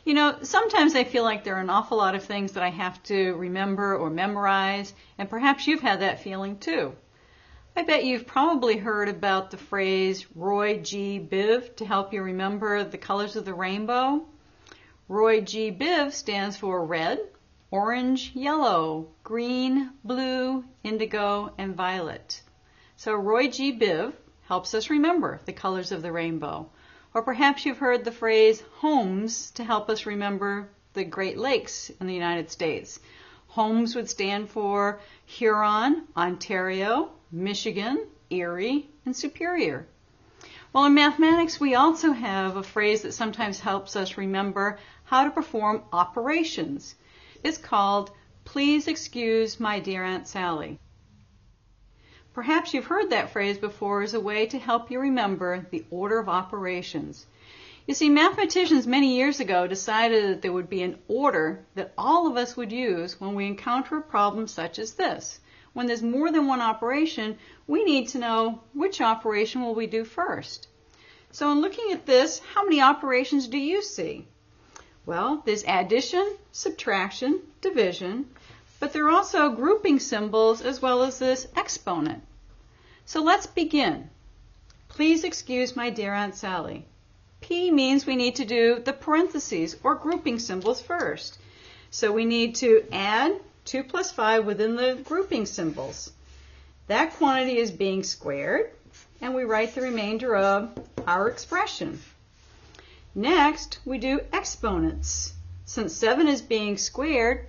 You know, sometimes I feel like there are an awful lot of things that I have to remember or memorize, and perhaps you've had that feeling too. I bet you've probably heard about the phrase Roy G. Biv to help you remember the colors of the rainbow. Roy G. Biv stands for red, orange, yellow, green, blue, indigo, and violet. So Roy G. Biv helps us remember the colors of the rainbow. Or perhaps you've heard the phrase HOMES to help us remember the Great Lakes in the United States. HOMES would stand for Huron, Ontario, Michigan, Erie, and Superior. Well, in mathematics, we also have a phrase that sometimes helps us remember how to perform operations. It's called, "Please excuse my dear Aunt Sally." Perhaps you've heard that phrase before as a way to help you remember the order of operations. You see, mathematicians many years ago decided that there would be an order that all of us would use when we encounter a problem such as this. When there's more than one operation, we need to know which operation will we do first. So in looking at this, how many operations do you see? Well, there's addition, subtraction, division, but there are also grouping symbols as well as this exponent. So let's begin. Please excuse my dear Aunt Sally. P means we need to do the parentheses or grouping symbols first. So we need to add 2 plus 5 within the grouping symbols. That quantity is being squared, and we write the remainder of our expression. Next, we do exponents. Since 7 is being squared,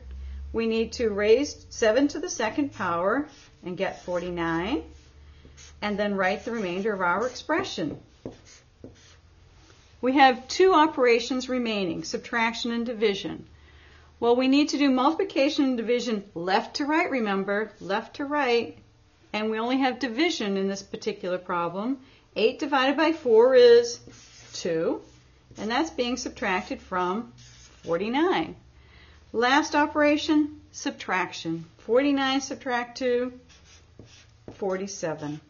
we need to raise 7 to the second power and get 49, and then write the remainder of our expression. We have 2 operations remaining, subtraction and division. Well, we need to do multiplication and division left to right, remember, left to right, and we only have division in this particular problem. 8 divided by 4 is 2, and that's being subtracted from 49. Last operation, subtraction. 49 subtract 2, 47.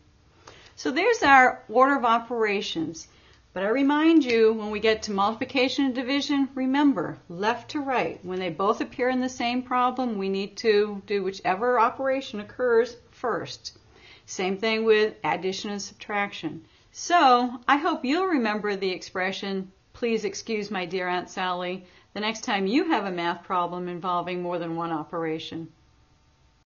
So there's our order of operations. But I remind you, when we get to multiplication and division, remember, left to right. When they both appear in the same problem, we need to do whichever operation occurs first. Same thing with addition and subtraction. So I hope you'll remember the expression, "Please excuse my dear Aunt Sally," the next time you have a math problem involving more than one operation.